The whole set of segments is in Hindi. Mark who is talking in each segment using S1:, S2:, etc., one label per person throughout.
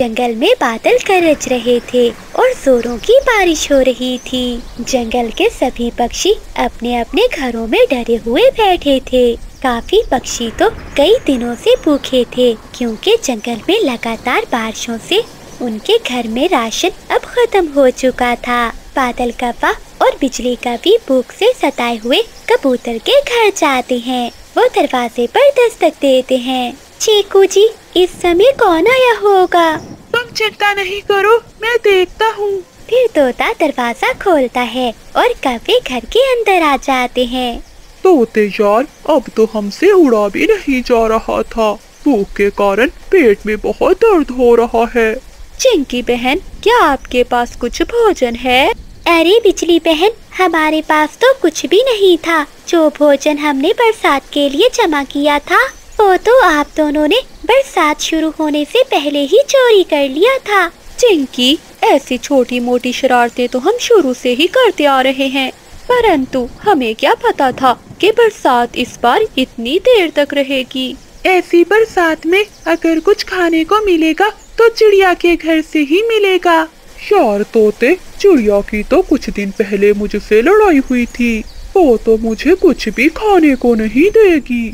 S1: जंगल में बादल गरज रहे थे और जोरों की बारिश हो रही थी। जंगल के सभी पक्षी अपने अपने घरों में डरे हुए बैठे थे। काफी पक्षी तो कई दिनों से भूखे थे, क्योंकि जंगल में लगातार बारिशों से उनके घर में राशन अब खत्म हो चुका था। बादल कौवा और बिजली का भी भूख से सताए हुए कबूतर के घर जाते हैं। वो दरवाजे पर दस्तक देते हैं। चीकू जी, इस समय कौन आया होगा?
S2: तुम चिंता नहीं करो, मैं देखता हूँ।
S1: फिर तोता दरवाजा खोलता है और कौवे घर के अंदर आ जाते हैं।
S2: तोते यार, अब तो हमसे उड़ा भी नहीं जा रहा था। भूख के कारण पेट में बहुत दर्द हो रहा है।
S3: चिंकी बहन, क्या आपके पास कुछ भोजन है?
S1: अरे बिजली बहन, हमारे पास तो कुछ भी नहीं था। जो भोजन हमने बरसात के लिए जमा किया था वो तो आप दोनों ने बरसात शुरू होने से पहले ही चोरी कर लिया था।
S3: चिंकी, ऐसी छोटी मोटी शरारतें तो हम शुरू से ही करते आ रहे हैं, परंतु हमें क्या पता था कि बरसात इस बार इतनी देर तक रहेगी।
S2: ऐसी बरसात में अगर कुछ खाने को मिलेगा तो चिड़िया के घर से ही मिलेगा। यार तोते, चिड़िया की तो कुछ दिन पहले मुझसे लड़ाई हुई थी। वो तो मुझे कुछ भी खाने को नहीं देगी।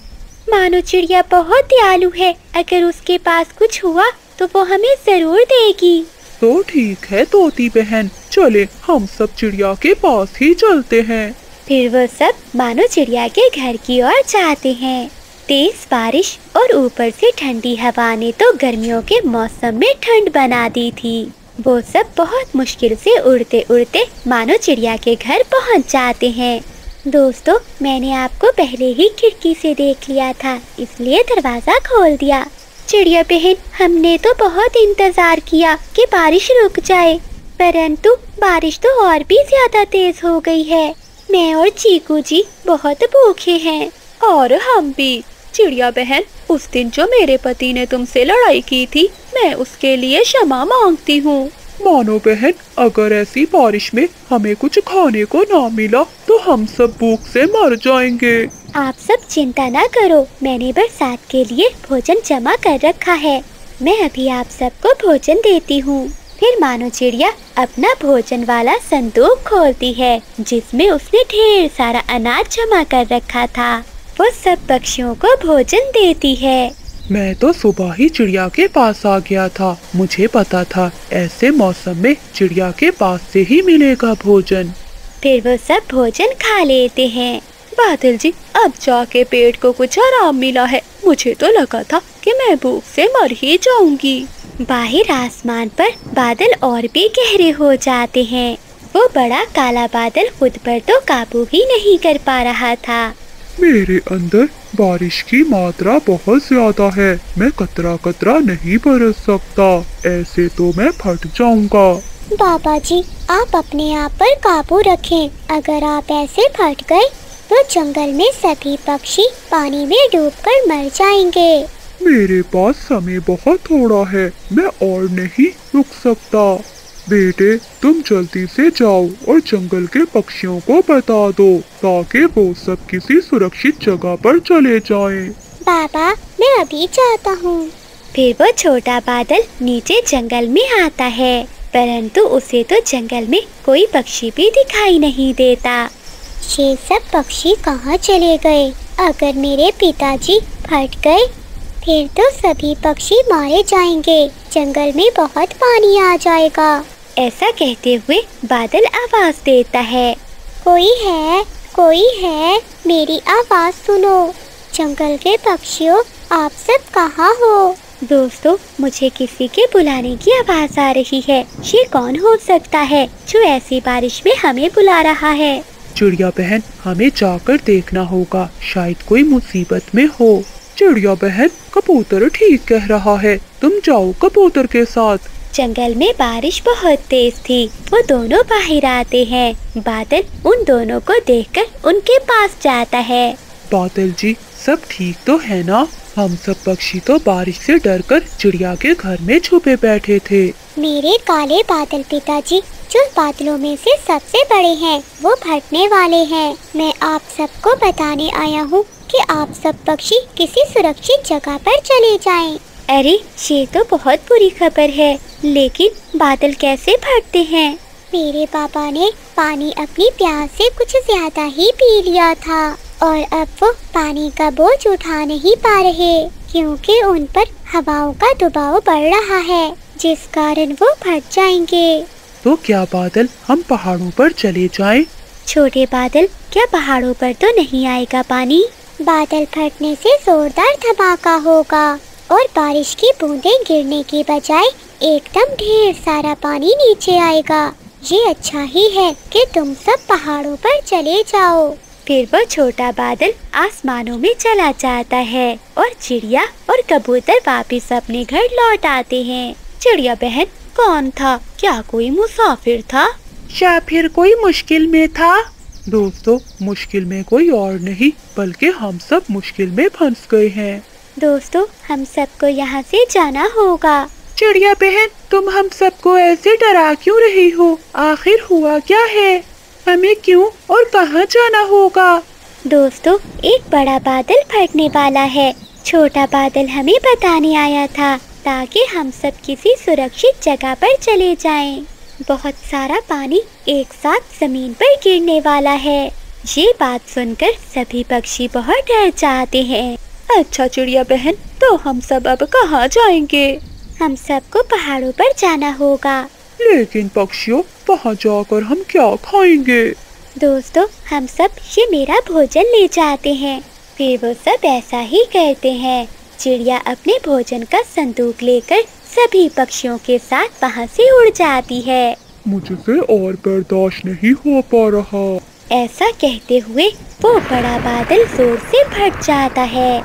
S1: मानो चिड़िया बहुत दयालु है, अगर उसके पास कुछ हुआ तो वो हमें जरूर देगी।
S2: तो ठीक है तोती बहन, चले हम सब चिड़िया के पास ही चलते हैं।
S1: फिर वो सब मानो चिड़िया के घर की ओर जाते हैं। तेज बारिश और ऊपर से ठंडी हवा ने तो गर्मियों के मौसम में ठंड बना दी थी। वो सब बहुत मुश्किल से उड़ते उड़ते मानो चिड़िया के घर पहुंच जाते हैं। दोस्तों, मैंने आपको पहले ही खिड़की से देख लिया था, इसलिए दरवाजा खोल दिया। चिड़िया बहन, हमने तो बहुत इंतजार किया कि बारिश रुक जाए, परंतु बारिश तो और भी ज्यादा तेज हो गई है। मैं और चीकू जी बहुत भूखे हैं।
S3: और हम भी। चिड़िया बहन, उस दिन जो मेरे पति ने तुमसे लड़ाई की थी, मैं उसके लिए क्षमा मांगती हूँ।
S2: मानो बहन, अगर ऐसी बारिश में हमें कुछ खाने को ना मिला तो हम सब भूख से मर जाएंगे।
S1: आप सब चिंता ना करो, मैंने बरसात के लिए भोजन जमा कर रखा है। मैं अभी आप सबको भोजन देती हूँ। फिर मानो चिड़िया अपना भोजन वाला संदूक खोलती है, जिसमें उसने ढेर सारा अनाज जमा कर रखा था। वो सब पक्षियों को भोजन देती है।
S2: मैं तो सुबह ही चिड़िया के पास आ गया था। मुझे पता था ऐसे मौसम में चिड़िया के पास से ही मिलेगा भोजन।
S1: फिर वो सब भोजन खा लेते हैं।
S3: बादल जी, अब जाके पेट को कुछ आराम मिला है। मुझे तो लगा था कि मैं भूख से मर ही जाऊंगी।
S1: बाहर आसमान पर बादल और भी गहरे हो जाते हैं। वो बड़ा काला बादल खुद पर तो काबू ही नहीं कर पा रहा था।
S2: मेरे अंदर बारिश की मात्रा बहुत ज्यादा है। मैं कतरा कतरा नहीं बरस सकता, ऐसे तो मैं फट जाऊंगा।
S1: बाबा जी, आप अपने आप पर काबू रखें। अगर आप ऐसे फट गए तो जंगल में सभी पक्षी पानी में डूबकर मर जाएंगे।
S2: मेरे पास समय बहुत थोड़ा है, मैं और नहीं रुक सकता। बेटे, तुम जल्दी से जाओ और जंगल के पक्षियों को बता दो, ताकि वो सब किसी सुरक्षित जगह पर चले जाएं।
S1: बाबा, मैं अभी जाता हूँ। फिर वो छोटा बादल नीचे जंगल में आता है, परंतु उसे तो जंगल में कोई पक्षी भी दिखाई नहीं देता। ये सब पक्षी कहाँ चले गए? अगर मेरे पिताजी फट गए फिर तो सभी पक्षी मारे जाएंगे। जंगल में बहुत पानी आ जाएगा। ऐसा कहते हुए बादल आवाज देता है, कोई है, कोई है, मेरी आवाज सुनो। जंगल के पक्षियों, आप सब कहाँ हो? दोस्तों, मुझे किसी के बुलाने की आवाज आ रही है। ये कौन हो सकता है जो ऐसी बारिश में हमें बुला रहा है?
S2: चिड़िया बहन, हमें जाकर देखना होगा, शायद कोई मुसीबत में हो। चिड़िया बहन, कबूतर ठीक कह रहा है, तुम जाओ कबूतर के साथ।
S1: जंगल में बारिश बहुत तेज थी। वो दोनों बाहर आते हैं। बादल उन दोनों को देखकर उनके पास जाता है।
S2: बादल जी, सब ठीक तो है ना? हम सब पक्षी तो बारिश से डरकर चिड़िया के घर में छुपे बैठे थे।
S1: मेरे काले बादल पिताजी, जो बादलों में से सबसे बड़े हैं, वो फटने वाले हैं। मैं आप सबको बताने आया हूँ कि आप सब पक्षी किसी सुरक्षित जगह पर चले जाएं। अरे ये तो बहुत बुरी खबर है, लेकिन बादल कैसे फटते हैं? मेरे पापा ने पानी अपनी प्यास से कुछ ज्यादा ही पी लिया था और अब वो पानी का बोझ उठा नहीं पा रहे क्योंकि उन पर हवाओं का दबाव बढ़ रहा है, जिस कारण वो फट जाएंगे।
S2: तो क्या बादल हम पहाड़ों पर चले जाएं?
S1: छोटे बादल, क्या पहाड़ों पर तो नहीं आएगा पानी? बादल फटने से जोरदार धमाका होगा और बारिश की बूंदें गिरने की बजाय एकदम ढेर सारा पानी नीचे आएगा। ये अच्छा ही है कि तुम सब पहाड़ों पर चले जाओ। फिर वो छोटा बादल आसमानों में चला जाता है और चिड़िया और कबूतर वापस अपने घर लौट आते हैं।
S3: चिड़िया बहन, कौन था? क्या कोई मुसाफिर था
S2: या फिर कोई मुश्किल में था? दोस्तों, मुश्किल में कोई और नहीं बल्कि हम सब मुश्किल में फंस गए हैं।
S1: दोस्तों, हम सबको यहाँ से जाना होगा।
S2: चिड़िया बहन, तुम हम सबको ऐसे डरा क्यों रही हो? आखिर हुआ क्या है? हमें क्यों और कहाँ जाना होगा?
S1: दोस्तों, एक बड़ा बादल फटने वाला है। छोटा बादल हमें बताने आया था ताकि हम सब किसी सुरक्षित जगह पर चले जाएं। बहुत सारा पानी एक साथ जमीन पर गिरने वाला है। ये बात सुनकर सभी पक्षी बहुत डर जाते हैं।
S3: अच्छा चिड़िया बहन, तो हम सब अब कहाँ जाएंगे?
S1: हम सबको पहाड़ों पर जाना होगा।
S2: लेकिन पक्षियों, वहाँ जाकर हम क्या खाएंगे?
S1: दोस्तों, हम सब ये मेरा भोजन ले जाते हैं। फिर वो सब ऐसा ही करते हैं। चिड़िया अपने भोजन का संदूक लेकर सभी पक्षियों के साथ वहाँ से उड़ जाती है।
S2: मुझसे और बर्दाश्त नहीं हो पा रहा।
S1: ऐसा कहते हुए वो बड़ा बादल जोर से फट जाता है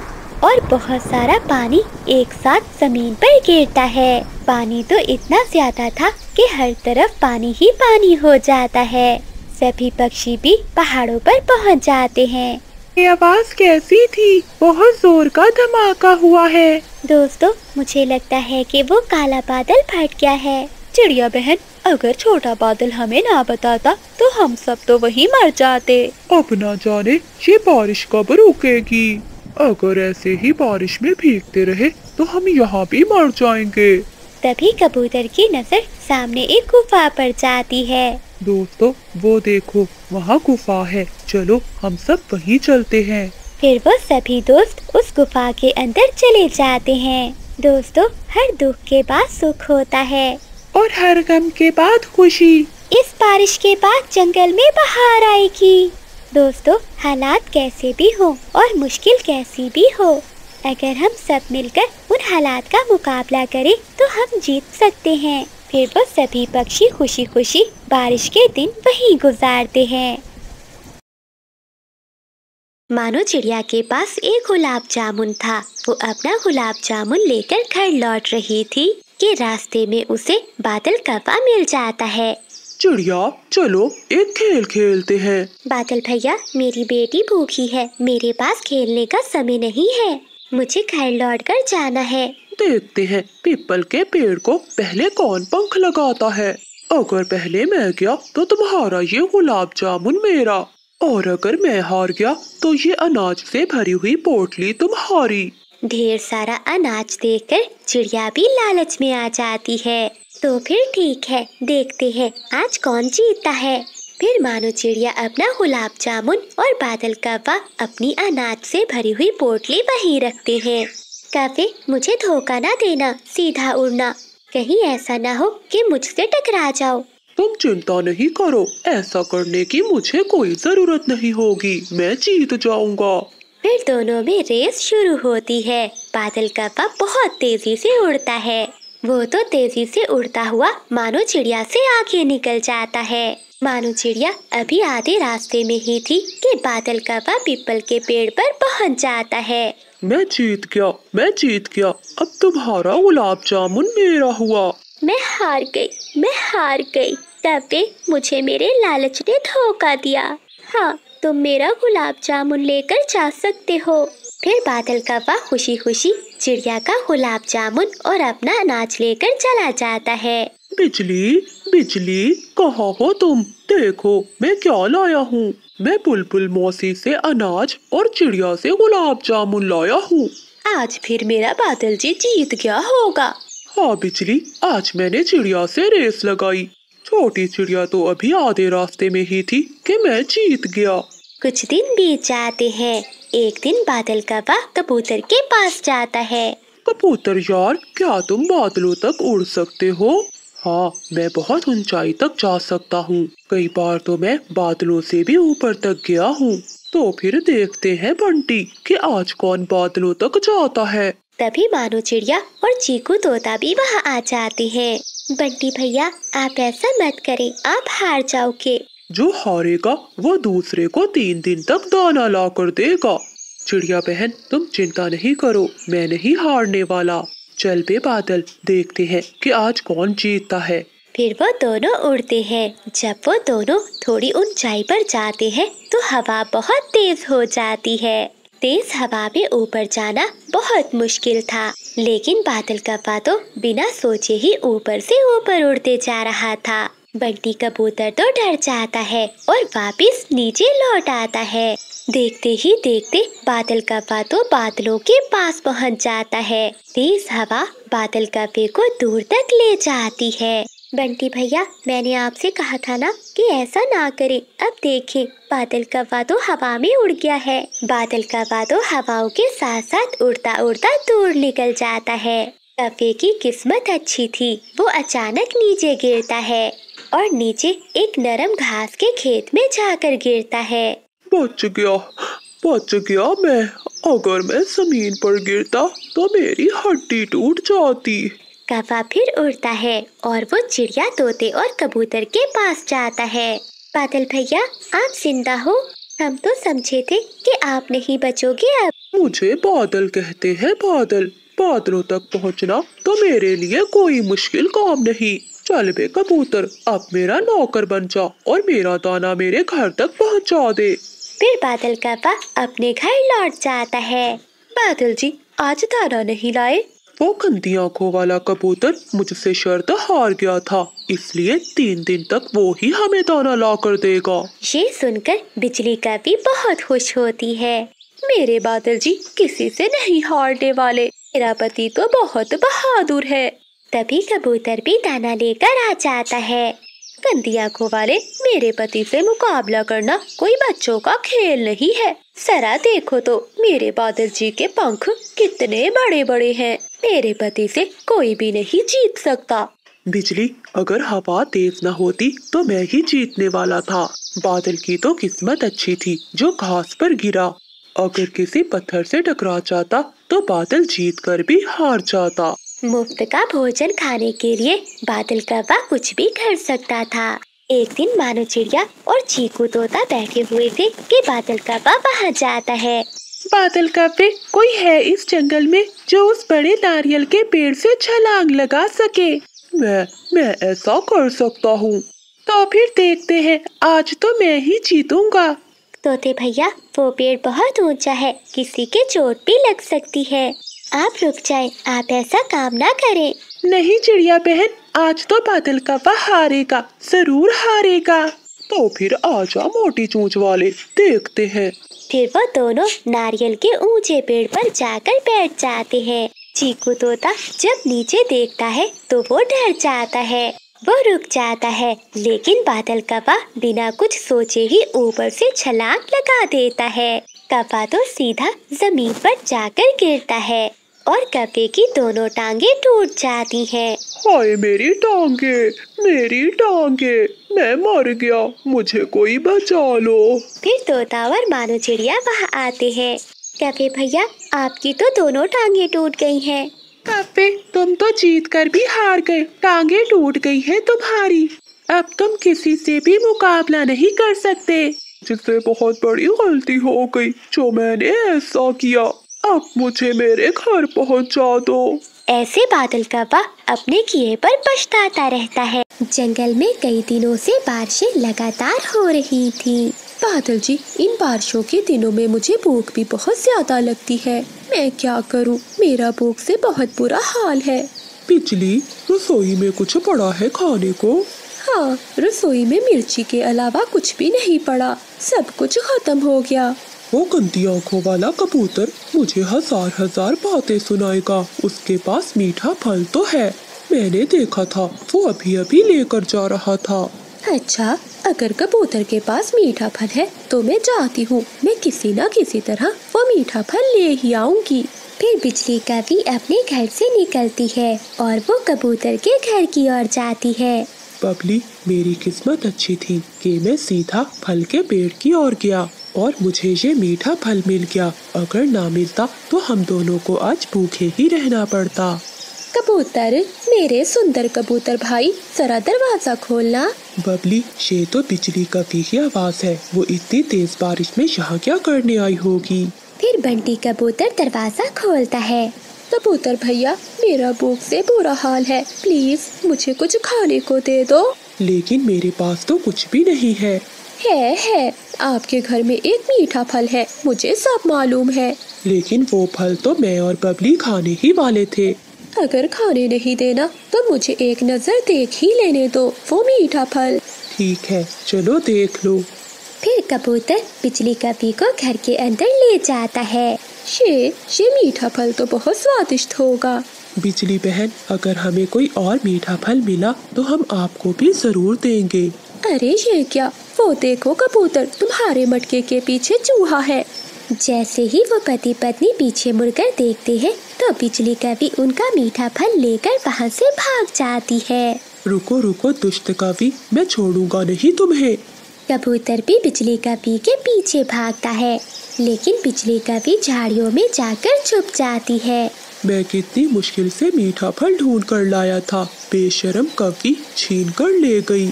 S1: और बहुत सारा पानी एक साथ जमीन पर गिरता है। पानी तो इतना ज्यादा था कि हर तरफ पानी ही पानी हो जाता है। सभी पक्षी भी पहाड़ों पर पहुंच जाते हैं।
S2: ये आवाज कैसी थी? बहुत जोर का धमाका हुआ है।
S1: दोस्तों, मुझे लगता है कि वो काला बादल फट गया है।
S3: चिड़िया बहन, अगर छोटा बादल हमें ना बताता तो हम सब तो वहीं मर जाते।
S2: अब ना जाने ये बारिश कब रुकेगी। अगर ऐसे ही बारिश में भीगते रहे तो हम यहाँ भी मर जाएंगे।
S1: तभी कबूतर की नजर सामने एक गुफा पर जाती है।
S2: दोस्तों, वो देखो, वहाँ गुफा है। चलो हम सब वहीं चलते हैं।
S1: फिर वो सभी दोस्त उस गुफा के अंदर चले जाते हैं। दोस्तों, हर दुख के बाद सुख होता है
S2: और हर गम के बाद खुशी।
S1: इस बारिश के बाद जंगल में बहार आएगी। दोस्तों, हालात कैसे भी हो और मुश्किल कैसी भी हो, अगर हम सब मिलकर उन हालात का मुकाबला करें तो हम जीत सकते हैं। फिर वो सभी पक्षी खुशी खुशी बारिश के दिन वहीं गुजारते हैं। मानो चिड़िया के पास एक गुलाब जामुन था। वो अपना गुलाब जामुन लेकर घर लौट रही थी कि रास्ते में उसे बादल कौवा मिल जाता है।
S2: चिड़िया, चलो एक खेल खेलते हैं।
S1: बादल भैया, मेरी बेटी भूखी है, मेरे पास खेलने का समय नहीं है, मुझे घर लौटकर जाना है।
S2: देखते हैं पीपल के पेड़ को पहले कौन पंख लगाता है। अगर पहले मैं गया तो तुम्हारा ये गुलाब जामुन मेरा, और अगर मैं हार गया तो ये अनाज से भरी हुई पोटली तुम्हारी।
S1: ढेर सारा अनाज देखकर चिड़िया भी लालच में आ जाती है। तो फिर ठीक है, देखते हैं आज कौन जीतता है। फिर मानो चिड़िया अपना गुलाब जामुन और बादल कौवा अपनी अनाज से भरी हुई पोटली वहीं रखते हैं। कौवे, मुझे धोखा ना देना, सीधा उड़ना, कहीं ऐसा ना हो कि मुझसे टकरा जाओ।
S2: तुम चिंता नहीं करो, ऐसा करने की मुझे कोई जरूरत नहीं होगी, मैं जीत जाऊंगा।
S1: फिर दोनों में रेस शुरू होती है। बादल कौवा बहुत तेजी से उड़ता है। वो तो तेजी से उड़ता हुआ मानो चिड़िया से आगे निकल जाता है। मानो चिड़िया अभी आधे रास्ते में ही थी कि बादल कौवा पीपल के पेड़ पर पहुंच जाता है।
S2: मैं जीत गया, मैं जीत गया, अब तुम्हारा गुलाब जामुन मेरा हुआ।
S1: मैं हार गई। कौवे, मुझे मेरे लालच ने धोखा दिया। हाँ, तुम मेरा गुलाब जामुन लेकर जा सकते हो। फिर बादल कौवा खुशी खुशी चिड़िया का गुलाब जामुन और अपना अनाज लेकर चला जाता है।
S2: बिजली, बिजली, कहाँ हो तुम? देखो मैं क्या लाया हूँ। मैं बुलबुल मौसी से अनाज और चिड़िया से गुलाब जामुन लाया हूँ।
S3: आज फिर मेरा बादल जी जीत गया होगा।
S2: हाँ बिजली, आज मैंने चिड़िया से रेस लगाई। छोटी चिड़िया तो अभी आधे रास्ते में ही थी कि मैं जीत गया।
S1: कुछ दिन बीत जाते हैं। एक दिन बादल कौवा कबूतर के पास जाता है।
S2: कबूतर यार, क्या तुम बादलों तक उड़ सकते हो? हाँ, मैं बहुत ऊंचाई तक जा सकता हूँ। कई बार तो मैं बादलों से भी ऊपर तक गया हूँ। तो फिर देखते हैं बंटी कि आज कौन बादलों तक जाता है।
S1: तभी मानो चिड़िया और चीकू तोता भी वहाँ आ जाते हैं। बंटी भैया, आप ऐसा मत करें, आप हार जाओगे।
S2: जो हारेगा वो दूसरे को 3 दिन तक दाना ला कर देगा। चिड़िया बहन, तुम चिंता नहीं करो, मैं नहीं हारने वाला। चल बे बादल, देखते हैं कि आज कौन जीतता है।
S1: फिर वो दोनों उड़ते हैं। जब वो दोनों थोड़ी ऊंचाई पर जाते हैं तो हवा बहुत तेज हो जाती है। तेज हवा में ऊपर जाना बहुत मुश्किल था, लेकिन बादल कौवा तो बिना सोचे ही ऊपर से ऊपर उड़ते जा रहा था। बंटी कबूतर तो डर जाता है और वापस नीचे लौट आता है। देखते ही देखते बादल कौवा तो बादलों के पास पहुंच जाता है। तेज हवा बादल कौवे को दूर तक ले जाती है। बंटी भैया, मैंने आपसे कहा था ना कि ऐसा ना करें। अब देखें, बादल कौवा तो हवा में उड़ गया है। बादल कौवा तो हवाओं के साथ साथ उड़ता उड़ता दूर निकल जाता है। कौवे की किस्मत अच्छी थी, वो अचानक नीचे गिरता है और नीचे एक नरम घास के खेत में जाकर गिरता है।
S2: बच गया मैं। अगर मैं जमीन पर गिरता तो मेरी हड्डी टूट जाती।
S1: कौवा फिर उड़ता है और वो चिड़िया, तोते और कबूतर के पास जाता है। बादल भैया, आप जिंदा हो? हम तो समझे थे कि आप नहीं बचोगे। अब
S2: मुझे बादल कहते हैं। बादलों तक पहुंचना तो मेरे लिए कोई मुश्किल काम नहीं। चल बे कबूतर, अब मेरा नौकर बन जा और मेरा दाना मेरे घर तक पहुंचा दे।
S1: फिर बादल कौवा अपने घर लौट जाता है।
S3: बादल जी, आज दाना नहीं लाए?
S2: वो गंदी आंखों वाला कबूतर मुझसे शर्त हार गया था, इसलिए 3 दिन तक वो ही हमें दाना ला कर देगा।
S1: ये सुनकर बिजली कौवी बहुत खुश होती है।
S3: मेरे बादल जी किसी से नहीं हारने वाले। मेरा पति तो बहुत बहादुर है।
S1: तभी कबूतर भी दाना लेकर आ जाता है।
S3: गंदी आंखों वाले, मेरे पति से मुकाबला करना कोई बच्चों का खेल नहीं है। जरा देखो तो मेरे बादल जी के पंख कितने बड़े बड़े हैं। मेरे पति से कोई भी नहीं जीत सकता।
S2: बिजली, अगर हवा तेज न होती तो मैं ही जीतने वाला था। बादल की तो किस्मत अच्छी थी जो घास पर गिरा। अगर किसी पत्थर से टकरा जाता तो बादल जीत कर भी हार जाता।
S1: मुफ्त का भोजन खाने के लिए बादल कौवा कुछ भी कर सकता था। एक दिन मानो चिड़िया और चीकू तोता बैठे हुए थे कि बादल कौवा वहाँ जाता है।
S3: बादल कौवे, कोई है इस जंगल में जो उस बड़े नारियल के पेड़ से छलांग लगा सके?
S2: मैं ऐसा कर सकता हूँ।
S3: तो फिर देखते हैं, आज तो मैं ही जीतूंगा।
S1: तोते भैया, वो पेड़ बहुत ऊंचा है, किसी के चोट भी लग सकती है। आप रुक जाएं, आप ऐसा काम ना करें।
S3: नहीं चिड़िया बहन, आज तो बादल कौवा हारेगा, जरूर हारेगा।
S2: तो फिर आजा मोटी चोंच वाले, देखते हैं।
S1: फिर वो दोनों नारियल के ऊंचे पेड़ पर जाकर बैठ जाते हैं। चीकू तोता जब नीचे देखता है तो वो डर जाता है। वो रुक जाता है, लेकिन बादल कौवा बिना कुछ सोचे ही ऊपर से छलांग लगा देता है। कौवा तो सीधा जमीन पर जाकर गिरता है और कौवे की दोनों टांगे टूट जाती हैं।
S2: हाय मेरी टांगे, मैं मर गया, मुझे कोई बचा लो।
S1: फिर तोता और मानो चिड़िया वहाँ आते हैं। कौवे भैया, आपकी तो दोनों टांगे टूट गई हैं।
S3: कौवे, तुम तो जीत कर भी हार गए, टांगे टूट गई है तुम्हारी। अब तुम किसी से भी मुकाबला नहीं कर सकते।
S2: जिससे बहुत बड़ी गलती हो गई जो मैंने ऐसा किया। अब मुझे मेरे घर पहुंचा दो।
S1: ऐसे बादल कौवा अपने किए पर पछताता रहता है। जंगल में कई दिनों से बारिशें लगातार हो रही थी।
S3: बादल जी, इन बारिशों के दिनों में मुझे भूख भी बहुत ज्यादा लगती है। मैं क्या करूं? मेरा भूख से बहुत बुरा हाल है।
S2: बिजली, रसोई में कुछ पड़ा है खाने को?
S3: हाँ, रसोई में मिर्ची के अलावा कुछ भी नहीं पड़ा, सब कुछ खत्म हो गया।
S4: वो गंदी आंखों वाला कबूतर मुझे हजार हजार बातें सुनाएगा। उसके पास मीठा फल तो है, मैंने देखा था, वो अभी अभी लेकर जा रहा था।
S3: अच्छा, अगर कबूतर के पास मीठा फल है तो मैं जाती हूँ, मैं किसी न किसी तरह वो मीठा फल ले ही आऊंगी।
S1: फिर बिजली कभी अपने घर से निकलती है और वो कबूतर के घर की ओर जाती है।
S4: बबली, मेरी किस्मत अच्छी थी कि मैं सीधा फल के पेड़ की ओर गया और मुझे ये मीठा फल मिल गया। अगर ना मिलता तो हम दोनों को आज भूखे ही रहना पड़ता।
S3: कबूतर, मेरे सुंदर कबूतर भाई, जरा दरवाजा खोलना।
S4: बबली, ये तो बिजली कभी की आवाज है, वो इतनी तेज बारिश में यहाँ क्या करने आई होगी।
S1: फिर बंटी कबूतर दरवाजा खोलता है।
S3: कबूतर भैया, मेरा भूख से बुरा हाल है, प्लीज मुझे कुछ खाने को दे दो।
S4: लेकिन मेरे पास तो कुछ भी नहीं है।
S3: है, आपके घर में एक मीठा फल है, मुझे सब मालूम है।
S4: लेकिन वो फल तो मैं और बबली खाने ही वाले थे।
S3: अगर खाने नहीं देना तो मुझे एक नजर देख ही लेने दो वो मीठा फल।
S4: ठीक है, चलो देख लो।
S1: फिर कबूतर बिजली कभी को घर के अंदर ले जाता है।
S3: ये मीठा फल तो बहुत स्वादिष्ट होगा।
S4: बिजली बहन, अगर हमें कोई और मीठा फल मिला तो हम आपको भी जरूर देंगे।
S3: अरे ये क्या, वो देखो कबूतर, तुम्हारे मटके के पीछे चूहा है।
S1: जैसे ही वो पति पत्नी पीछे मुड़कर देखते हैं तो बिजली कभी उनका मीठा फल लेकर वहाँ से भाग जाती है।
S4: रुको रुको दुष्ट कवि, मैं छोड़ूंगा नहीं तुम्हें।
S1: कबूतर भी बिजली कभी के पीछे भागता है, लेकिन बिजली कभी झाड़ियों में जाकर छुप जाती है।
S4: मैं कितनी मुश्किल से मीठा फल ढूंढ कर लाया था, बेशर्म कवि छीन कर ले गई।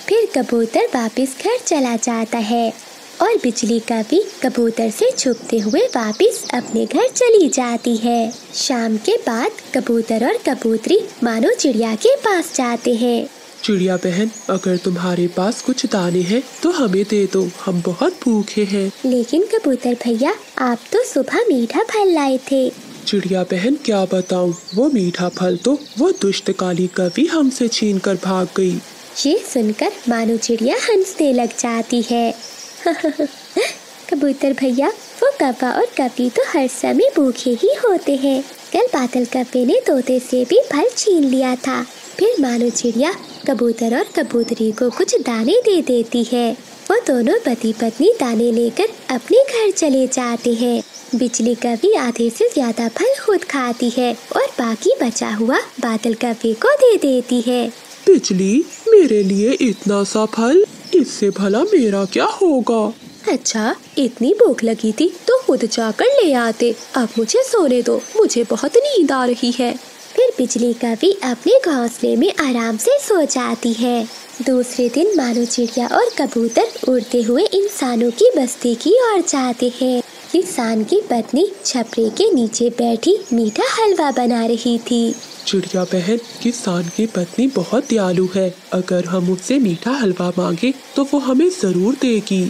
S1: फिर कबूतर वापस घर चला जाता है और बिजली कभी कबूतर से छुपते हुए वापस अपने घर चली जाती है। शाम के बाद कबूतर और कबूतरी मानो चिड़िया के पास जाते हैं।
S4: चिड़िया बहन, अगर तुम्हारे पास कुछ दाने हैं तो हमें दे दो, हम बहुत भूखे हैं।
S1: लेकिन कबूतर भैया, आप तो सुबह मीठा फल लाए थे।
S4: चिड़िया बहन, क्या बताऊं, वो मीठा फल तो वो दुष्ट काली कवि हमसे छीन कर भाग गई।
S1: ये सुनकर मानो चिड़िया हंसने लग जाती है। कबूतर भैया, वो कौवा और कवि तो हर समय भूखे ही होते हैं। कल बादल कव्वे ने तोते से भी फल छीन लिया था। फिर मानो चिड़िया कबूतर और कबूतरी को कुछ दाने दे देती है। वो दोनों पति पत्नी दाने लेकर अपने घर चले जाते हैं। बिजली कवि आधे से ज्यादा फल खुद खाती है और बाकी बचा हुआ बादल कव्वे को दे देती है।
S4: बिजली, मेरे लिए इतना सा फल, इससे भला मेरा क्या होगा।
S3: अच्छा, इतनी भूख लगी थी तो खुद जाकर ले आते। अब मुझे सोने दो, मुझे बहुत नींद आ रही है।
S1: फिर बिजली कवि अपने घोंसले में आराम से सो जाती है। दूसरे दिन मानो चिड़िया और कबूतर उड़ते हुए इंसानों की बस्ती की ओर जाते हैं। इंसान की पत्नी छपरे के नीचे बैठी मीठा हलवा बना रही थी।
S4: चिड़िया बहन, किसान की पत्नी बहुत दयालु है, अगर हम उससे मीठा हलवा मांगे तो वो हमें जरूर देगी।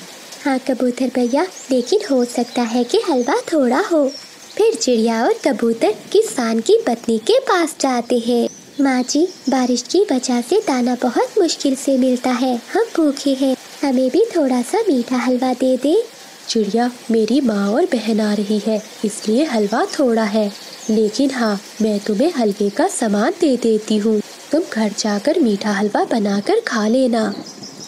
S1: हाँ कबूतर भैया, लेकिन हो सकता है कि हलवा थोड़ा हो। फिर चिड़िया और कबूतर किसान की पत्नी के पास जाते हैं। माँ जी, बारिश की वजह से दाना बहुत मुश्किल से मिलता है, हम भूखे हैं, हमें भी थोड़ा सा मीठा हलवा दे दे।
S3: चिड़िया, मेरी माँ और बहन आ रही है, इसलिए हलवा थोड़ा है, लेकिन हाँ, मैं तुम्हें हलवे का सामान दे देती हूँ, तुम घर जाकर मीठा हलवा बनाकर खा लेना।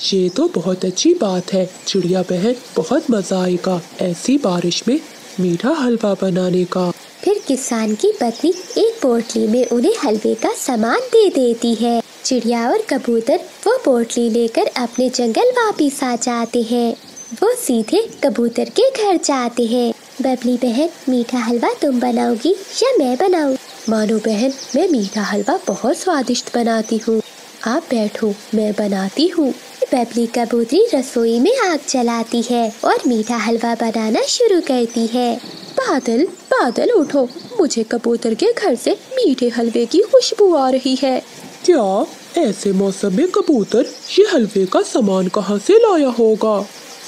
S4: ये तो बहुत अच्छी बात है चिड़िया बहन, बहुत मजा आएगा ऐसी बारिश में मीठा हलवा बनाने का।
S1: फिर किसान की पत्नी एक पोटली में उन्हें हलवे का सामान दे देती है। चिड़िया और कबूतर वो पोटली लेकर अपने जंगल वापिस आ जाते हैं। वो सीधे कबूतर के घर जाते हैं। बबली बहन, मीठा हलवा तुम बनाओगी या मैं बनाऊं?
S3: मानो बहन, मैं मीठा हलवा बहुत स्वादिष्ट बनाती हूँ, आप बैठो, मैं बनाती हूँ।
S1: बबली कबूतरी रसोई में आग जलाती है और मीठा हलवा बनाना शुरू करती है।
S3: बादल, बादल उठो, मुझे कबूतर के घर से मीठे हलवे की खुशबू आ रही है।
S4: क्या ऐसे मौसम में कबूतर ये हलवे का सामान कहाँ से लाया होगा?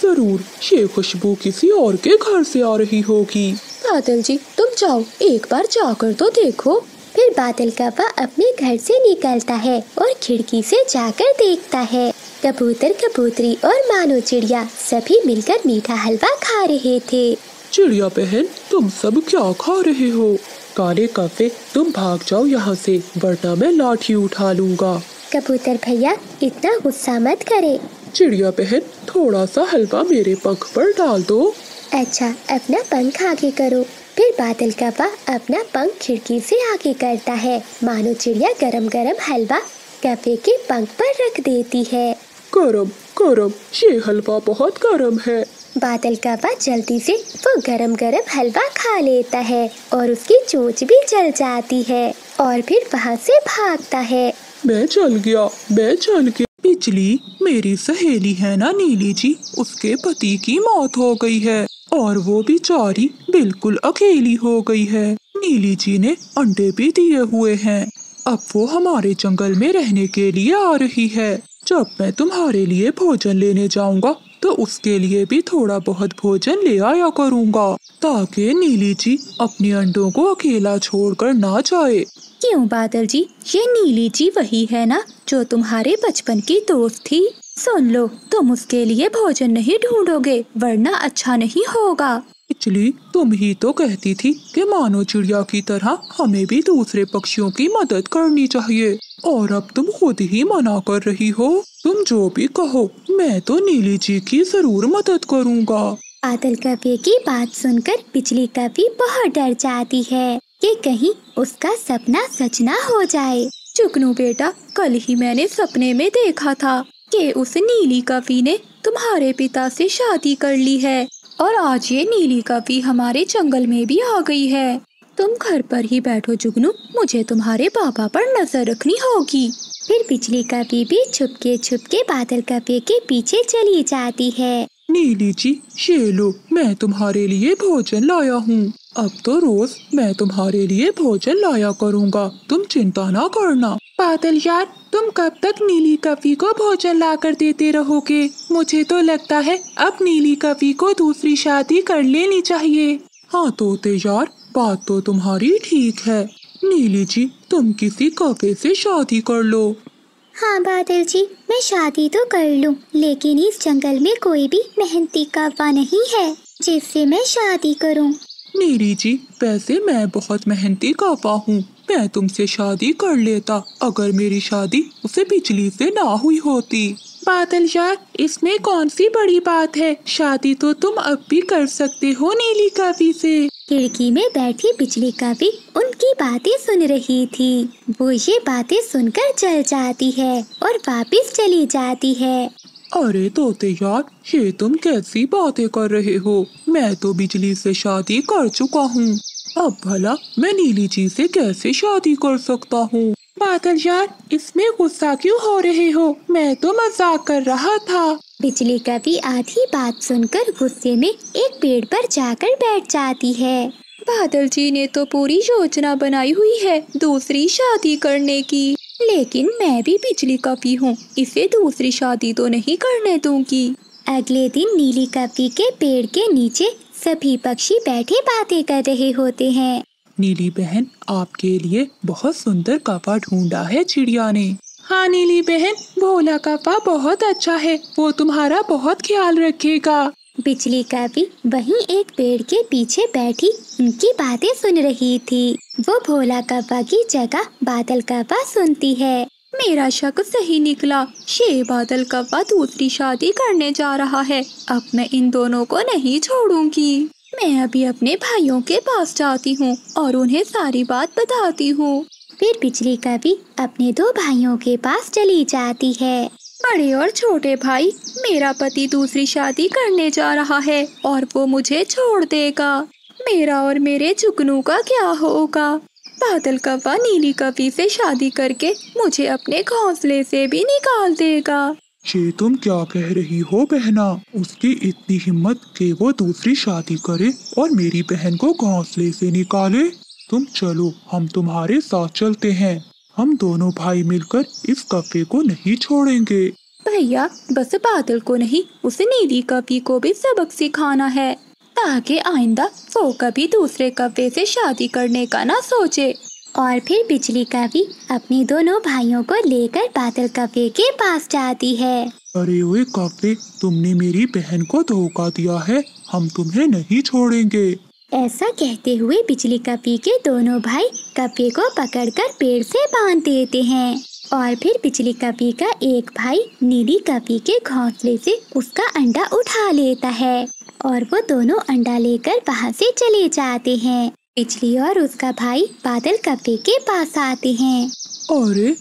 S4: जरूर ये खुशबू किसी और के घर से आ रही होगी।
S3: बादल जी, तुम जाओ, एक बार जाकर तो देखो।
S1: फिर बादल कौवा अपने घर से निकलता है और खिड़की से जाकर देखता है। कबूतर, कबूतरी और मानो चिड़िया सभी मिलकर मीठा हलवा खा रहे थे।
S4: चिड़िया बहन, तुम सब क्या खा रहे हो? काले कौवे, तुम भाग जाओ यहाँ से, वरना मैं लाठी उठा लूँगा।
S1: कबूतर भैया, इतना गुस्सा मत करे।
S4: चिड़िया बहन, थोड़ा सा हलवा मेरे पंख पर डाल दो।
S1: अच्छा, अपना पंख आगे करो। फिर बादल कौवा अपना पंख खिड़की से आगे करता है। मानो चिड़िया गरम गरम हलवा कौवे के पंख पर रख देती है।
S4: गरम गरम, ये हलवा बहुत गरम है।
S1: बादल कौवा जल्दी से वो गरम गरम हलवा खा लेता है और उसकी चोंच भी जल जाती है और फिर वहाँ से भागता है।
S4: मैं जल गया, मैं जल गया। बिजली, मेरी सहेली है ना नीली जी, उसके पति की मौत हो गई है और वो बेचारी बिल्कुल अकेली हो गई है। नीली जी ने अंडे भी दिए हुए हैं। अब वो हमारे जंगल में रहने के लिए आ रही है। जब मैं तुम्हारे लिए भोजन लेने जाऊंगा तो उसके लिए भी थोड़ा बहुत भोजन ले आया करूंगा, ताकि नीली जी अपने अंडों को अकेला छोड़कर ना जाए।
S3: क्यों बादल जी, ये नीली जी वही है ना जो तुम्हारे बचपन की दोस्त थी? सुन लो, तुम उसके लिए भोजन नहीं ढूंढोगे वरना अच्छा नहीं होगा।
S4: बिजली, तुम ही तो कहती थी कि मानो चिड़िया की तरह हमें भी दूसरे पक्षियों की मदद करनी चाहिए, और अब तुम खुद ही मना कर रही हो। तुम जो भी कहो, मैं तो नीली जी की जरूर मदद करूँगा।
S1: बादल कौवे की बात सुनकर बिजली कौवी बहुत डर जाती है कि कहीं उसका सपना सच ना हो जाए।
S3: जुगनू बेटा, कल ही मैंने सपने में देखा था कि उस नीली कौवी ने तुम्हारे पिता से शादी कर ली है और आज ये नीली कौवी हमारे जंगल में भी आ गई है। तुम घर पर ही बैठो जुगनू, मुझे तुम्हारे पापा पर नजर रखनी होगी।
S1: फिर बिजली कौवी भी छुपके बादल कौवे के पीछे चली जाती है।
S4: नीली जी, ये लो, मैं तुम्हारे लिए भोजन लाया हूँ। अब तो रोज मैं तुम्हारे लिए भोजन लाया करूँगा, तुम चिंता ना करना। बादल यार, तुम कब तक नीली कौवी को भोजन ला कर देते रहोगे? मुझे तो लगता है अब नीली कौवी को दूसरी शादी कर लेनी चाहिए। हाँ तोते यार, बात तो तुम्हारी ठीक है। नीली जी, तुम किसी कौवे से शादी कर लो।
S1: हाँ बादल जी, मैं शादी तो कर लूँ, लेकिन इस जंगल में कोई भी मेहनती कौवा नहीं है जिससे मैं शादी करूँ।
S4: नीली जी, वैसे मैं बहुत मेहनती कौवा हूँ, मैं तुमसे शादी कर लेता अगर मेरी शादी उसे बिजली से ना हुई होती। बादल यार, इसमें कौन सी बड़ी बात है, शादी तो तुम अब भी कर सकते हो नीली कौवी से।
S1: खिड़की में बैठी बिजली कौवी उनकी बातें सुन रही थी। वो ये बातें सुनकर जल जाती है और वापस चली जाती है।
S4: अरे तोते यार, ये तुम कैसी बातें कर रहे हो? मैं तो बिजली से शादी कर चुका हूँ, अब भला मैं नीली जी से कैसे शादी कर सकता हूँ? बादल यार, इसमें गुस्सा क्यों हो रहे हो? मैं तो मजाक कर रहा था।
S1: बिजली कौवी आधी बात सुनकर गुस्से में एक पेड़ पर जाकर बैठ जाती है।
S3: बादल जी ने तो पूरी योजना बनाई हुई है दूसरी शादी करने की, लेकिन मैं भी बिजली कौवी हूँ, इसे दूसरी शादी तो नहीं करने दूंगी।
S1: अगले दिन नीली कौवी के पेड़ के नीचे सभी पक्षी बैठे बातें कर रहे होते हैं।
S4: नीली बहन, आपके लिए बहुत सुंदर कौवा ढूंढा है चिड़िया ने। हाँ नीली बहन, भोला कौवा बहुत अच्छा है, वो तुम्हारा बहुत ख्याल रखेगा।
S1: बिजली कौवी वहीं एक पेड़ के पीछे बैठी उनकी बातें सुन रही थी। वो भोला कौवा की जगह बादल कौवा सुनती है।
S3: मेरा शक सही निकला, ये बादल कौवा दूसरी शादी करने जा रहा है। अब मैं इन दोनों को नहीं छोड़ूंगी। मैं अभी अपने भाइयों के पास जाती हूँ और उन्हें सारी बात बताती हूँ।
S1: फिर बिजली कौवी अपने दो भाइयों के पास चली जाती है।
S3: बड़े और छोटे भाई, मेरा पति दूसरी शादी करने जा रहा है और वो मुझे छोड़ देगा। मेरा और मेरे जुगनू का क्या होगा? बादल कौवा नीली कौवी से शादी करके मुझे अपने घोंसले से भी निकाल देगा।
S2: ये तुम क्या कह रही हो बहना? उसकी इतनी हिम्मत कि वो दूसरी शादी करे और मेरी बहन को घोंसले से निकाले? तुम चलो, हम तुम्हारे साथ चलते हैं। हम दोनों भाई मिलकर इस कौवे को नहीं छोड़ेंगे।
S3: भैया, बस बादल को नहीं, उस नीली कौवी को भी सबक सिखाना है, ताकि आइंदा वो कभी दूसरे कौवे से शादी करने का ना सोचे।
S1: और फिर बिजली कौवी अपने दोनों भाइयों को लेकर बादल कौवे के पास जाती है।
S2: अरे ओए कव्वे, तुमने मेरी बहन को धोखा दिया है, हम तुम्हें नहीं छोड़ेंगे।
S1: ऐसा कहते हुए बिजली कपी के दोनों भाई कव्वे को पकड़कर पेड़ से बांध देते हैं और फिर बिजली कपी का एक भाई नीली कपी के घोंसले से उसका अंडा उठा लेता है और वो दोनों अंडा लेकर वहाँ से चले जाते हैं। बिजली और उसका भाई बादल कव्वे के पास आते हैं।
S4: अरे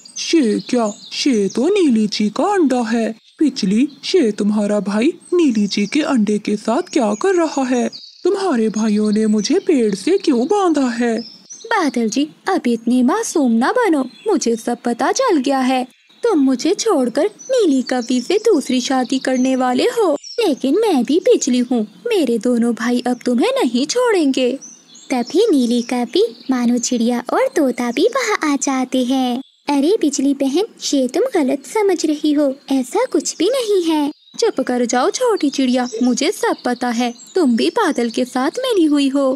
S4: ये तो नीली जी का अंडा है। बिजली, ये तुम्हारा भाई नीली जी के अंडे के साथ क्या कर रहा है? तुम्हारे भाइयों ने मुझे पेड़ से क्यों बांधा है?
S3: बादल जी, अब इतनी मासूम ना बनो, मुझे सब पता चल गया है। तुम मुझे छोड़कर नीली कपी से दूसरी शादी करने वाले हो, लेकिन मैं भी बिजली हूँ, मेरे दोनों भाई अब तुम्हें नहीं छोड़ेंगे।
S1: तभी नीली कपी, मानो चिड़िया और तोता भी वहाँ आ जाते हैं। अरे बिजली बहन, ये तुम गलत समझ रही हो, ऐसा कुछ भी नहीं है।
S3: चुप कर जाओ छोटी चिड़िया, मुझे सब पता है, तुम भी बादल के साथ मिली हुई हो।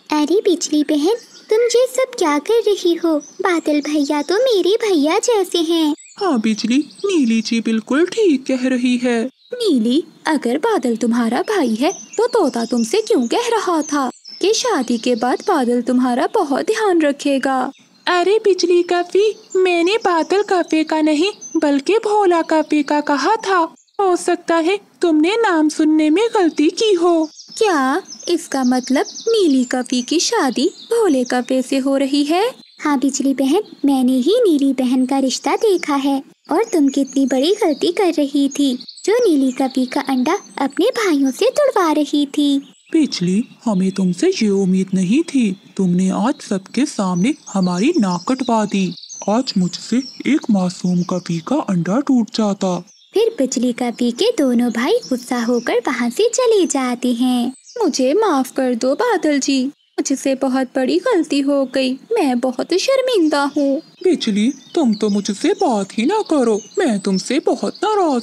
S1: अरे बिजली बहन, तुम ये सब क्या कर रही हो? बादल भैया तो मेरे भैया जैसे हैं।
S4: हाँ बिजली, नीली जी बिल्कुल ठीक कह रही है।
S3: नीली, अगर बादल तुम्हारा भाई है तो तोता तुमसे क्यों कह रहा था कि शादी के बाद बादल तुम्हारा बहुत ध्यान रखेगा?
S4: अरे बिजली कपी, मैंने बादल कव्वे का नहीं बल्कि भोला कव्वे का कहा था। हो सकता है तुमने नाम सुनने में गलती की हो।
S3: क्या इसका मतलब नीली कपी की शादी भोले कव्वे से हो रही है?
S1: हाँ बिजली बहन, मैंने ही नीली बहन का रिश्ता देखा है और तुम कितनी बड़ी गलती कर रही थी जो नीली कपी का अंडा अपने भाइयों से तुड़वा रही थी।
S4: बिजली, हमें तुमसे ये उम्मीद नहीं थी। तुमने आज सबके सामने हमारी नाक कटवा दी। आज मुझसे एक मासूम कपी का अंडा टूट जाता।
S1: फिर बिजली कपी के दोनों भाई गुस्सा होकर वहाँ से चले जाते हैं।
S3: मुझे माफ कर दो बादल जी, मुझसे बहुत बड़ी गलती हो गई, मैं बहुत शर्मिंदा हूँ।
S4: बिजली, तुम तो मुझसे बात ही ना करो, मैं तुमसे बहुत नाराज।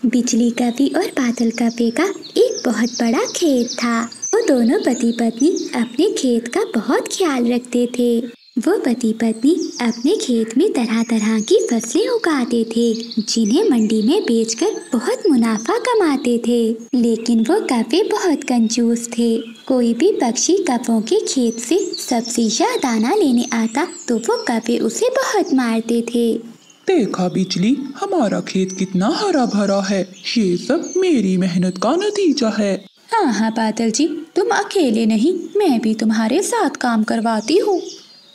S1: बिजली कपी और बादल कव्वे का एक बहुत बड़ा खेत था। वो दोनों पति पत्नी अपने खेत का बहुत ख्याल रखते थे। वो पति पत्नी अपने खेत में तरह तरह की फसलें उगाते थे, जिन्हें मंडी में बेचकर बहुत मुनाफा कमाते थे। लेकिन वो कव्वे बहुत कंजूस थे। कोई भी पक्षी कव्वों के खेत से सब्जी या दाना लेने आता तो वो कव्वे उसे बहुत मारते थे।
S4: देखा बिजली, हमारा खेत कितना हरा भरा है, ये सब मेरी मेहनत का नतीजा है।
S3: हाँ हाँ बादल जी, तुम अकेले नहीं, मैं भी तुम्हारे साथ काम करवाती हूँ।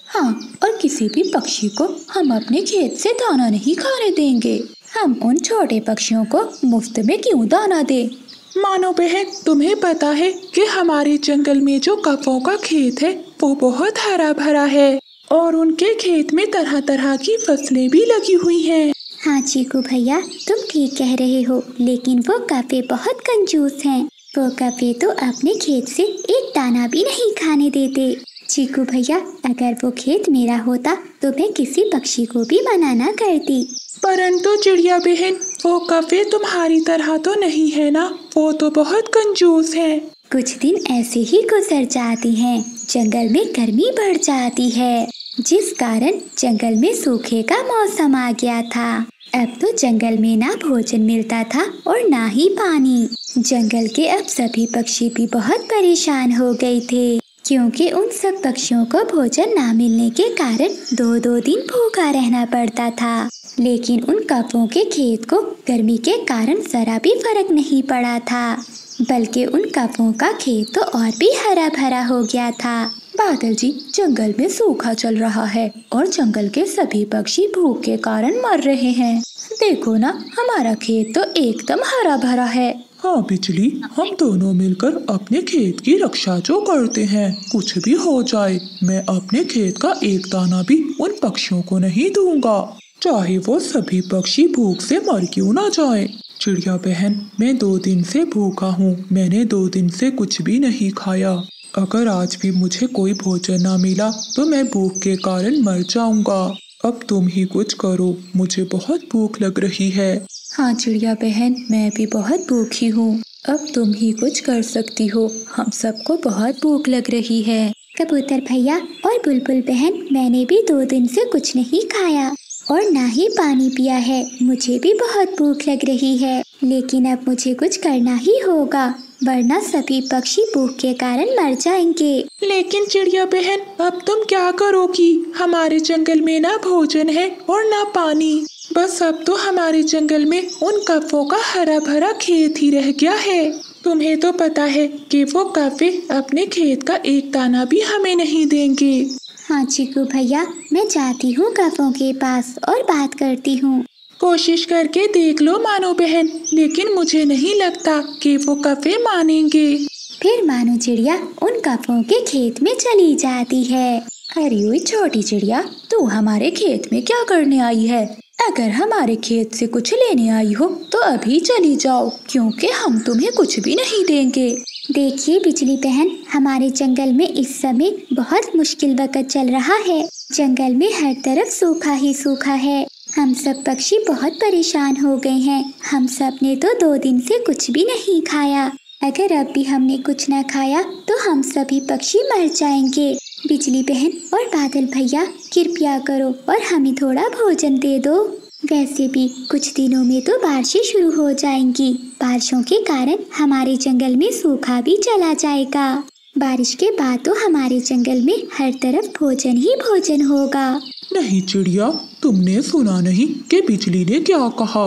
S3: हाँ, और किसी भी पक्षी को हम अपने खेत से दाना नहीं खाने देंगे। हम उन छोटे पक्षियों को मुफ्त में क्यों दाना दें?
S4: मानो बहन, तुम्हें पता है कि हमारे जंगल में जो कव्वों का खेत है वो बहुत हरा भरा है और उनके खेत में तरह तरह की फसलें भी लगी हुई हैं।
S1: हाँ चीकू भैया, तुम ठीक कह रहे हो, लेकिन वो कव्वे बहुत कंजूस हैं। वो कव्वे तो अपने खेत से एक दाना भी नहीं खाने देते। चीकू भैया, अगर वो खेत मेरा होता तो मैं किसी पक्षी को भी मना ना करती।
S4: परंतु चिड़िया बहन, वो कव्वे तुम्हारी तरह तो नहीं है ना, वो तो बहुत कंजूस है।
S1: कुछ दिन ऐसे ही गुजर जाती हैं। जंगल में गर्मी बढ़ जाती है, जिस कारण जंगल में सूखे का मौसम आ गया था। अब तो जंगल में ना भोजन मिलता था और ना ही पानी। जंगल के अब सभी पक्षी भी बहुत परेशान हो गए थे, क्योंकि उन सब पक्षियों को भोजन ना मिलने के कारण 2-2 दिन भूखा रहना पड़ता था। लेकिन उन कव्वों के खेत को गर्मी के कारण जरा भी फर्क नहीं पड़ा था, बल्कि उन कव्वों का खेत तो और भी हरा भरा हो गया था।
S3: बादल जी, जंगल में सूखा चल रहा है और जंगल के सभी पक्षी भूख के कारण मर रहे हैं। देखो ना, हमारा खेत तो एकदम हरा भरा है।
S4: हाँ बिजली, हम दोनों मिलकर अपने खेत की रक्षा जो करते हैं, कुछ भी हो जाए मैं अपने खेत का एक दाना भी उन पक्षियों को नहीं दूंगा, चाहे वो सभी पक्षी भूख से मर क्यों ना जाए। चिड़िया बहन, मैं 2 दिन से भूखा हूँ, मैंने 2 दिन से कुछ भी नहीं खाया। अगर आज भी मुझे कोई भोजन ना मिला तो मैं भूख के कारण मर जाऊंगा। अब तुम ही कुछ करो, मुझे बहुत भूख लग रही है।
S3: हाँ चिड़िया बहन, मैं भी बहुत भूखी हूँ, अब तुम ही कुछ कर सकती हो, हम सबको बहुत भूख लग रही है।
S1: कबूतर भैया और बुलबुल बहन, मैंने भी 2 दिन से कुछ नहीं खाया और ना ही पानी पिया है। मुझे भी बहुत भूख लग रही है, लेकिन अब मुझे कुछ करना ही होगा, वरना सभी पक्षी भूख के कारण मर जाएंगे।
S4: लेकिन चिड़िया बहन, अब तुम क्या करोगी? हमारे जंगल में ना भोजन है और ना पानी। बस अब तो हमारे जंगल में उन कौवों का हरा भरा खेत ही रह गया है। तुम्हें तो पता है कि वो कौवे अपने खेत का एक दाना भी हमें नहीं देंगे।
S1: हाँ चीकू भैया, मैं जाती हूँ कौवों के पास और बात करती हूँ।
S4: कोशिश करके देख लो मानो बहन, लेकिन मुझे नहीं लगता कि वो कौवे मानेंगे।
S1: फिर मानो चिड़िया उन कौवों के खेत में चली जाती है।
S3: अरे ओए छोटी चिड़िया, तू हमारे खेत में क्या करने आई है? अगर हमारे खेत से कुछ लेने आई हो तो अभी चली जाओ, क्योंकि हम तुम्हें कुछ भी नहीं देंगे।
S1: देखिए बिजली बहन, हमारे जंगल में इस समय बहुत मुश्किल वक्त चल रहा है। जंगल में हर तरफ सूखा ही सूखा है। हम सब पक्षी बहुत परेशान हो गए हैं। हम सब ने तो 2 दिन से कुछ भी नहीं खाया। अगर अब भी हमने कुछ न खाया तो हम सभी पक्षी मर जाएंगे। बिजली बहन और बादल भैया, कृपया करो और हमें थोड़ा भोजन दे दो। वैसे भी कुछ दिनों में तो बारिशें शुरू हो जाएंगी। बारिशों के कारण हमारे जंगल में सूखा भी चला जाएगा। बारिश के बाद तो हमारे जंगल में हर तरफ भोजन ही भोजन होगा।
S4: नहीं चिड़िया, तुमने सुना नहीं कि बिजली ने क्या कहा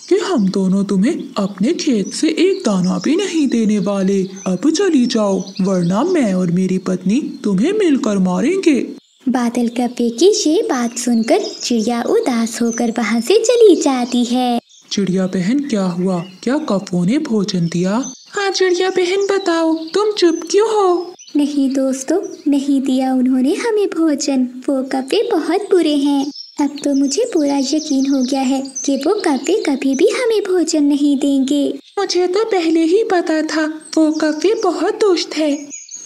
S4: कि हम दोनों तुम्हें अपने खेत से एक दाना भी नहीं देने वाले। अब चली जाओ, वरना मैं और मेरी पत्नी तुम्हें मिलकर मारेंगे।
S1: बादल कौवे की ये बात सुनकर चिड़िया उदास होकर वहाँ से चली जाती है।
S4: चिड़िया बहन, क्या हुआ? क्या कौवों ने भोजन दिया? हाँ चिड़िया बहन, बताओ, तुम चुप क्यों हो?
S1: नहीं दोस्तों, नहीं दिया उन्होंने हमें भोजन। वो कौवे बहुत बुरे हैं। अब तो मुझे पूरा यकीन हो गया है कि वो कौवे कभी भी हमें भोजन नहीं देंगे।
S4: मुझे तो पहले ही पता था, वो कौवे बहुत दुष्ट है।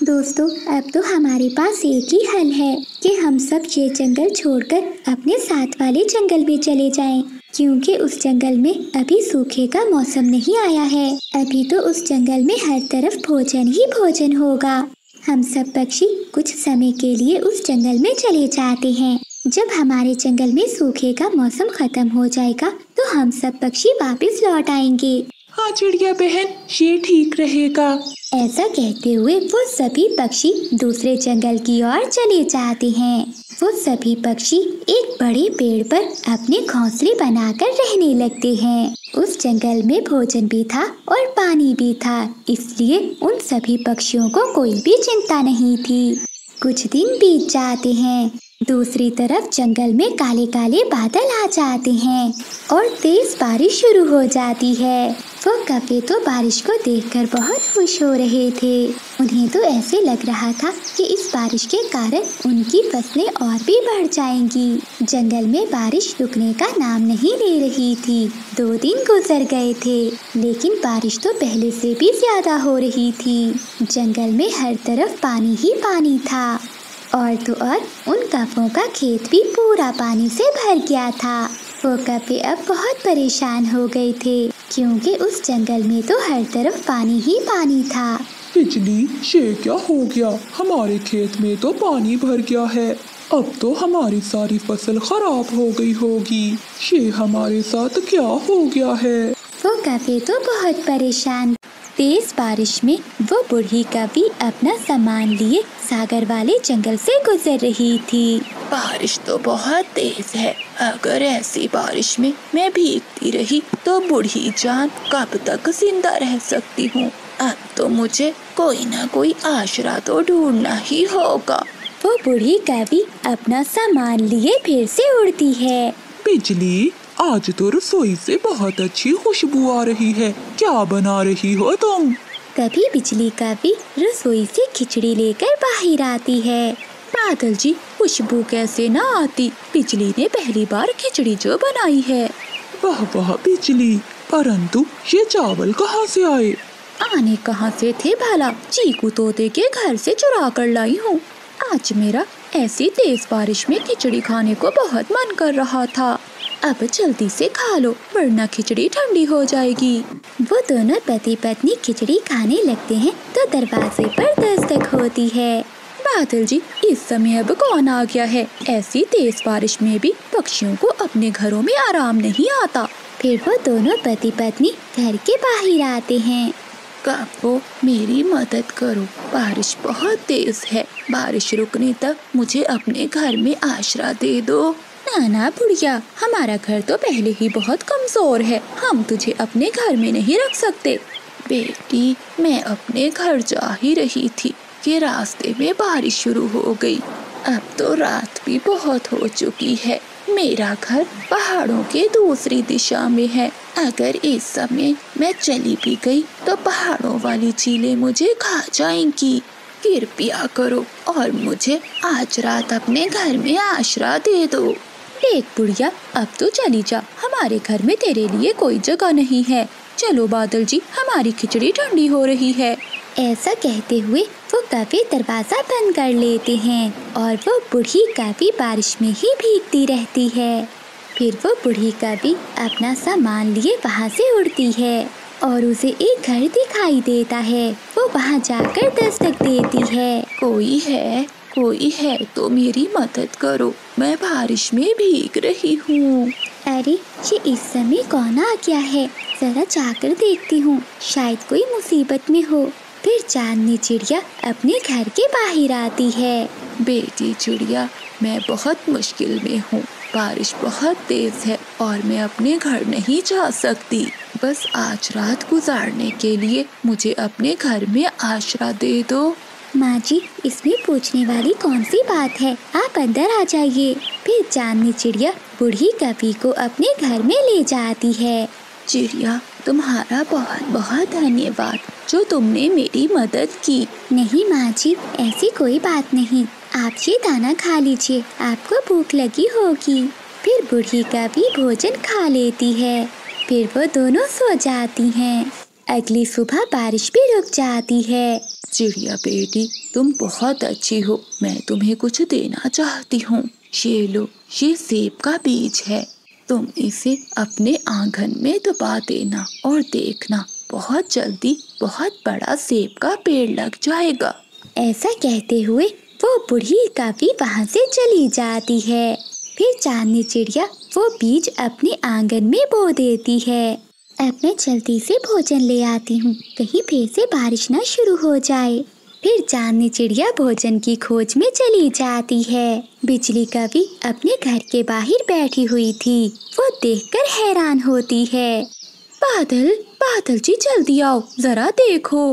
S1: दोस्तों, अब तो हमारे पास एक ही हल है कि हम सब ये जंगल छोड़कर अपने साथ वाले जंगल में चले जाएं, क्योंकि उस जंगल में अभी सूखे का मौसम नहीं आया है। अभी तो उस जंगल में हर तरफ भोजन ही भोजन होगा। हम सब पक्षी कुछ समय के लिए उस जंगल में चले जाते हैं। जब हमारे जंगल में सूखे का मौसम खत्म हो जाएगा तो हम सब पक्षी वापस लौट आएंगे।
S4: हाँ चिड़िया बहन, ये ठीक रहेगा।
S1: ऐसा कहते हुए वो सभी पक्षी दूसरे जंगल की ओर चले जाते हैं। वो सभी पक्षी एक बड़े पेड़ पर अपने घोंसले बनाकर रहने लगते हैं। उस जंगल में भोजन भी था और पानी भी था, इसलिए उन सभी पक्षियों को कोई भी चिंता नहीं थी। कुछ दिन बीत जाते हैं। दूसरी तरफ जंगल में काले काले बादल आ जाते हैं और तेज बारिश शुरू हो जाती है। वो कौवे तो बारिश को देखकर बहुत खुश हो रहे थे। उन्हें तो ऐसे लग रहा था कि इस बारिश के कारण उनकी फसलें और भी बढ़ जाएंगी। जंगल में बारिश रुकने का नाम नहीं ले रही थी। 2 दिन गुजर गए थे, लेकिन बारिश तो पहले से भी ज्यादा हो रही थी। जंगल में हर तरफ पानी ही पानी था और तो और उन कौवों का खेत भी पूरा पानी से भर गया था। वो कौवे अब बहुत परेशान हो गए थे, क्योंकि उस जंगल में तो हर तरफ पानी ही पानी था।
S4: बिजली, ये क्या हो गया? हमारे खेत में तो पानी भर गया है। अब तो हमारी सारी फसल खराब हो गई होगी। ये हमारे साथ क्या हो गया है?
S1: वो कौवे तो बहुत परेशान। तेज बारिश में वो बूढ़ी कौवी अपना सामान लिए सागर वाले जंगल से गुजर रही थी।
S3: बारिश तो बहुत तेज है। अगर ऐसी बारिश में मैं भीगती रही तो बूढ़ी जान कब तक जिंदा रह सकती हूँ। अब तो मुझे कोई ना कोई आसरा तो ढूंढना ही होगा।
S1: वो बूढ़ी कौवी अपना सामान लिए फिर से उड़ती है।
S4: बिजली, आज तो रसोई से बहुत अच्छी खुशबू आ रही है। क्या बना रही हो तुम?
S1: कभी बिजली कौवी रसोई से खिचड़ी लेकर बाहर आती है।
S3: बादल जी, खुशबू कैसे ना आती? बिजली ने पहली बार खिचड़ी जो बनाई है।
S4: वाह वाह बिजली, परंतु ये चावल कहाँ से आए?
S3: आने कहाँ से थे भला? चीकू तोते के घर से चुरा कर लाई हूँ। आज मेरा ऐसी तेज बारिश में खिचड़ी खाने को बहुत मन कर रहा था। अब जल्दी से खा लो, वरना खिचड़ी ठंडी हो जाएगी।
S1: वो दोनों पति पत्नी खिचड़ी खाने लगते हैं तो दरवाजे पर दस्तक होती है।
S3: बादल जी, इस समय अब कौन आ गया है? ऐसी तेज बारिश में भी पक्षियों को अपने घरों में आराम नहीं आता।
S1: फिर वो दोनों पति पत्नी घर के बाहर आते हैं।
S3: काको, मेरी मदद करो, बारिश बहुत तेज है। बारिश रुकने तक मुझे अपने घर में आश्रय दे दो।
S1: नाना बुढ़िया, हमारा घर तो पहले ही बहुत कमजोर है, हम तुझे अपने घर में नहीं रख सकते।
S3: बेटी, मैं अपने घर जा ही रही थी कि रास्ते में बारिश शुरू हो गई। अब तो रात भी बहुत हो चुकी है। मेरा घर पहाड़ों के दूसरी दिशा में है। अगर इस समय मैं चली भी गई तो पहाड़ों वाली चीलें मुझे खा जाएंगी। कृपया करो और मुझे आज रात अपने घर में आश्रय दे दो।
S1: देख बुढ़िया, अब तो चली जा, हमारे घर में तेरे लिए कोई जगह नहीं है।
S3: चलो बादल जी, हमारी खिचड़ी ठंडी हो रही है।
S1: ऐसा कहते हुए वो कभी दरवाजा बंद कर लेते हैं और वो बूढ़ी कभी बारिश में ही भीगती रहती है। फिर वो बूढ़ी कभी अपना सामान लिए वहाँ से उड़ती है और उसे एक घर दिखाई देता है। वो वहाँ जाकर दस्तक देती है।
S3: कोई है तो मेरी मदद करो, मैं बारिश में भीग रही हूँ।
S1: अरे, ये इस समय कौन आ गया है? जरा जाकर देखती हूँ, शायद कोई मुसीबत में हो। फिर चांदनी चिड़िया अपने घर के बाहर आती है।
S3: बेटी चिड़िया, मैं बहुत मुश्किल में हूँ। बारिश बहुत तेज है और मैं अपने घर नहीं जा सकती। बस आज रात गुजारने के लिए मुझे अपने घर में आश्रय दे दो।
S1: माँ जी, इसमें पूछने वाली कौन सी बात है, आप अंदर आ जाइए। फिर चांदनी चिड़िया बूढ़ी कभी को अपने घर में ले जाती है।
S3: चिड़िया, तुम्हारा बहुत बहुत धन्यवाद जो तुमने मेरी मदद की।
S1: नहीं माँ जी, ऐसी कोई बात नहीं, आप ये दाना खा लीजिए, आपको भूख लगी होगी। फिर बूढ़ी कभी भोजन खा लेती है। फिर वो दोनों सो जाती हैं। अगली सुबह बारिश भी रुक जाती है।
S3: चिड़िया बेटी, तुम बहुत अच्छी हो, मैं तुम्हें कुछ देना चाहती हूँ। ये लो, ये सेब का बीज है, तुम इसे अपने आंगन में दबा देना और देखना बहुत जल्दी बहुत बड़ा सेब का पेड़ लग जाएगा।
S1: ऐसा कहते हुए वो बूढ़ी कभी वहाँ से चली जाती है। फिर चांदनी चिड़िया वो बीज अपने आंगन में बो देती है। अब मैं जल्दी से भोजन ले आती हूँ, कहीं फिर से बारिश न शुरू हो जाए। फिर चांदनी चिड़िया भोजन की खोज में चली जाती है। बिजली कभी अपने घर के बाहर बैठी हुई थी। वो देखकर हैरान होती है।
S3: बादल जी, जल्दी आओ, जरा देखो।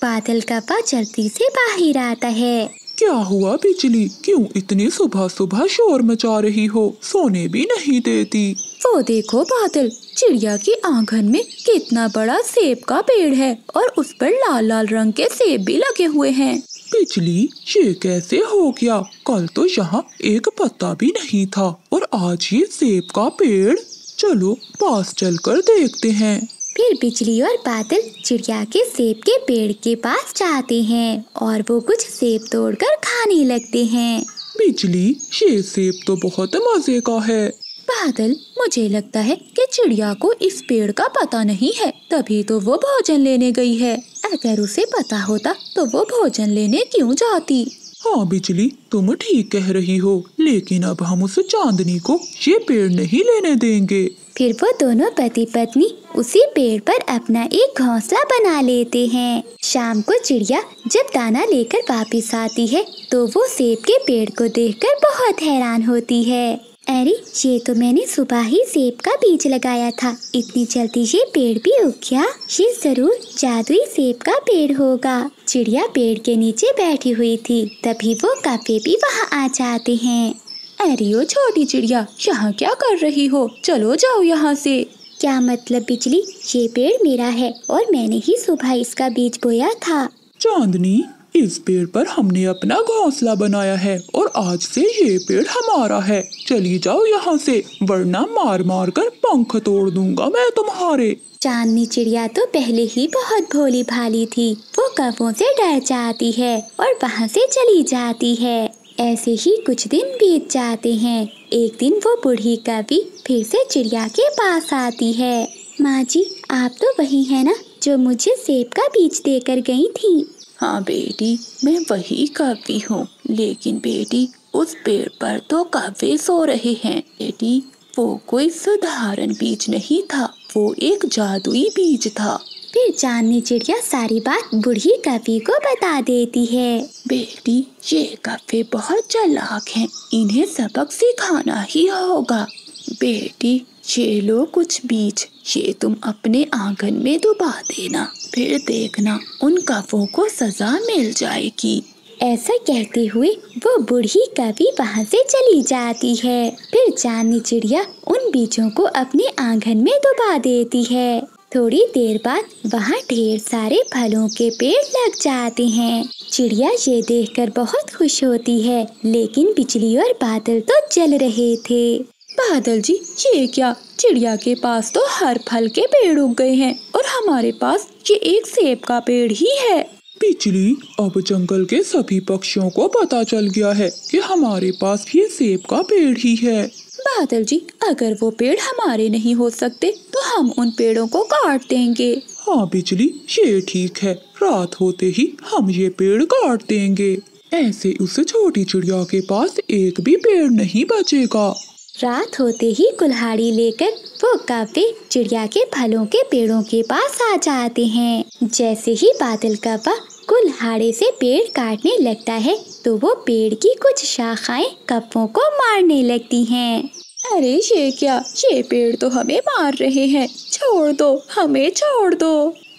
S1: बादल कप्पा जल्दी से बाहर आता है।
S4: क्या हुआ बिजली, क्यों इतनी सुबह सुबह शोर मचा रही हो? सोने भी नहीं देती।
S3: वो देखो बादल, चिड़िया के आंगन में कितना बड़ा सेब का पेड़ है और उस पर लाल लाल रंग के सेब भी लगे हुए हैं।
S4: बिजली, ये कैसे हो गया? कल तो यहाँ एक पत्ता भी नहीं था और आज ये सेब का पेड़। चलो पास चलकर देखते हैं।
S1: फिर बिजली और बादल चिड़िया के सेब के पेड़ के पास जाते हैं और वो कुछ सेब तोड़कर खाने लगते हैं।
S4: बिजली, ये सेब तो बहुत मजे का है।
S3: बादल, मुझे लगता है कि चिड़िया को इस पेड़ का पता नहीं है, तभी तो वो भोजन लेने गई है। अगर उसे पता होता तो वो भोजन लेने क्यों जाती?
S4: हाँ बिजली, तुम ठीक कह रही हो, लेकिन अब हम उस चांदनी को ये पेड़ नहीं लेने देंगे।
S1: फिर वो दोनों पति पत्नी उसी पेड़ पर अपना एक घोंसला बना लेते हैं। शाम को चिड़िया जब दाना लेकर वापस आती है तो वो सेब के पेड़ को देखकर बहुत हैरान होती है। अरे, ये तो मैंने सुबह ही सेब का बीज लगाया था, इतनी जल्दी ये पेड़ भी उग गया। ये जरूर जादुई सेब का पेड़ होगा। चिड़िया पेड़ के नीचे बैठी हुई थी, तभी वो कप्पे भी वहाँ आ जाते हैं।
S3: अरे ओ छोटी चिड़िया, यहाँ क्या कर रही हो? चलो जाओ यहाँ से।
S1: क्या मतलब बिजली, ये पेड़ मेरा है और मैंने ही सुबह इसका बीज बोया था।
S4: चांदनी, इस पेड़ पर हमने अपना घोंसला बनाया है और आज से ये पेड़ हमारा है। चली जाओ यहाँ से, वरना मार मार कर पंख तोड़ दूंगा मैं तुम्हारे।
S1: चांदनी चिड़िया तो पहले ही बहुत भोली भाली थी। वो कौवों से डर जाती है और वहाँ से चली जाती है। ऐसे ही कुछ दिन बीत जाते हैं। एक दिन वो बूढ़ी कभी फिर से चिड़िया के पास आती है। माँ जी, आप तो वही है ना जो मुझे सेब का बीज देकर गई थी?
S5: हाँ बेटी, मैं वही कौवे हूँ, लेकिन बेटी उस पेड़ पर तो कौवे सो रहे हैं। बेटी वो कोई साधारण बीज नहीं था, वो एक जादुई बीज था।
S1: फिर चांदनी चिड़िया सारी बात बूढ़ी कौवे को बता देती है।
S5: बेटी ये कौवे बहुत चालाक हैं, इन्हें सबक सिखाना ही होगा। बेटी ये लो कुछ बीज, ये तुम अपने आंगन में डुबा देना, फिर देखना उन कौवों को सजा मिल जाएगी।
S1: ऐसा कहते हुए वो बूढ़ी कौवे वहाँ से चली जाती है। फिर चांदनी चिड़िया उन बीजों को अपने आंगन में डुबा देती है। थोड़ी देर बाद वहाँ ढेर सारे फलों के पेड़ लग जाते हैं। चिड़िया ये देखकर बहुत खुश होती है, लेकिन बिजली और बादल तो जल रहे थे।
S5: बादल जी ये क्या, चिड़िया के पास तो हर फल के पेड़ उग गए हैं और हमारे पास ये एक सेब का पेड़ ही है।
S4: बिजली, अब जंगल के सभी पक्षियों को पता चल गया है कि हमारे पास ये सेब का पेड़ ही है।
S5: बादल जी अगर वो पेड़ हमारे नहीं हो सकते तो हम उन पेड़ों को काट देंगे।
S4: हाँ बिजली, ये ठीक है, रात होते ही हम ये पेड़ काट देंगे। ऐसे उस छोटी चिड़िया के पास एक भी पेड़ नहीं बचेगा।
S1: रात होते ही कुल्हाड़ी लेकर वो कौवे चिड़िया के फलों के पेड़ों के पास आ जाते हैं। जैसे ही बादल कौवा कुल्हाड़े से पेड़ काटने लगता है तो वो पेड़ की कुछ शाखाएं कौवों को मारने लगती हैं।
S5: अरे ये क्या, ये पेड़ तो हमें मार रहे हैं, छोड़ दो, हमें छोड़ दो।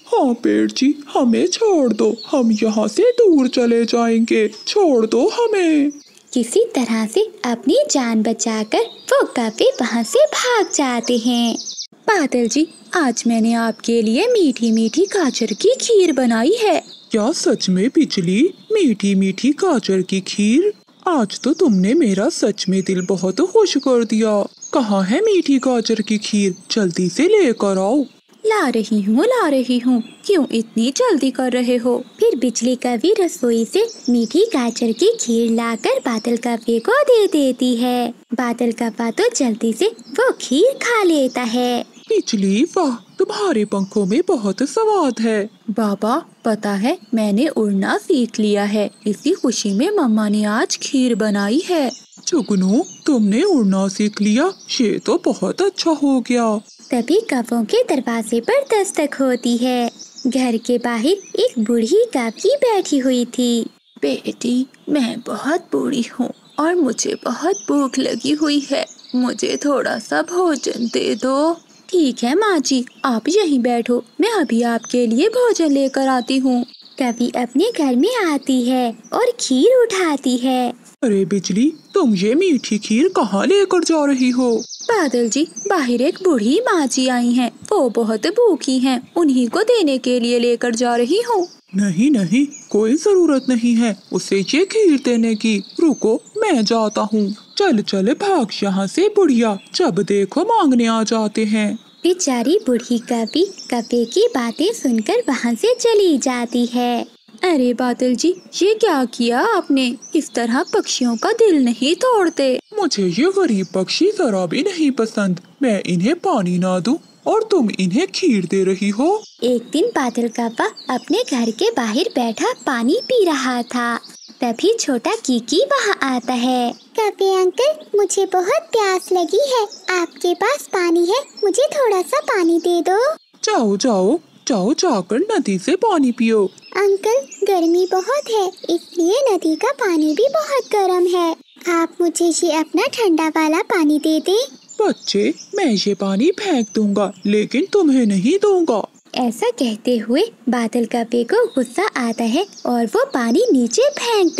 S4: हाँ पेड़ जी, हमें छोड़ दो, हम यहाँ से दूर चले जाएंगे, छोड़ दो हमें।
S1: किसी तरह से अपनी जान बचाकर वो कौवे वहाँ से भाग जाते हैं।
S5: बादल जी आज मैंने आपके लिए मीठी मीठी गाजर की खीर बनाई है।
S4: क्या सच में बिजली, मीठी मीठी गाजर की खीर? आज तो तुमने मेरा सच में दिल बहुत खुश कर दिया। कहाँ है मीठी गाजर की खीर, जल्दी से लेकर आओ।
S5: ला रही हूँ, क्यों इतनी जल्दी कर रहे हो?
S1: फिर बिजली कौवी रसोई से मीठी गाजर की खीर लाकर बादल कौवे को दे देती है। बादल कौवा तो जल्दी से वो खीर खा लेता है।
S4: बिजली वाह, तुम्हारे पंखों में बहुत स्वाद है।
S5: बाबा पता है मैंने उड़ना सीख लिया है, इसी खुशी में मम्मा ने आज खीर बनाई है।
S4: जुगनू तुमने उड़ना सीख लिया, ये तो बहुत अच्छा हो गया।
S1: तभी कौवों के दरवाजे पर दस्तक होती है। घर के बाहर एक बूढ़ी कौवी बैठी हुई थी।
S5: बेटी मैं बहुत बूढ़ी हूँ और मुझे बहुत भूख लगी हुई है, मुझे थोड़ा सा भोजन दे दो।
S1: ठीक है माँ जी, आप यहीं बैठो, मैं अभी आपके लिए भोजन लेकर आती हूँ। कौवी अपने घर में आती है और खीर उठाती है।
S4: अरे बिजली, तुम ये मीठी खीर कहाँ लेकर जा रही हो?
S5: बादल जी बाहर एक बूढ़ी माँ जी आई हैं, वो बहुत भूखी हैं, उन्हीं को देने के लिए लेकर जा रही हूँ।
S4: नहीं नहीं, कोई जरूरत नहीं है उसे ये खीर देने की। रुको मैं जाता हूँ। चल चल भाग यहाँ से बुढ़िया, जब देखो मांगने आ जाते हैं।
S1: बेचारी बूढ़ी कौवी कौवे की बातें सुनकर वहाँ से चली जाती है।
S5: अरे बादल जी ये क्या किया आपने, इस तरह पक्षियों का दिल नहीं तोड़ते।
S4: मुझे ये गरीब पक्षी जरा भी नहीं पसंद, मैं इन्हें पानी ना दूं और तुम इन्हें खीर दे रही हो।
S1: एक दिन बादल कौवा अपने घर के बाहर बैठा पानी पी रहा था। तभी छोटा कीकी वहाँ आता है। कौवे अंकल, मुझे बहुत प्यास लगी है, आपके पास पानी है, मुझे थोड़ा सा पानी दे दो।
S4: जाओ जाओ जाओ, जाकर नदी से पानी पियो।
S1: अंकल गर्मी बहुत है, इसलिए नदी का पानी भी बहुत गर्म है, आप मुझे ये अपना ठंडा वाला पानी दे दें।
S4: बच्चे मैं ये पानी फेंक दूंगा, लेकिन तुम्हें नहीं दूंगा।
S1: ऐसा कहते हुए बादल कौवे को गुस्सा आता है और वो पानी नीचे फेंक दे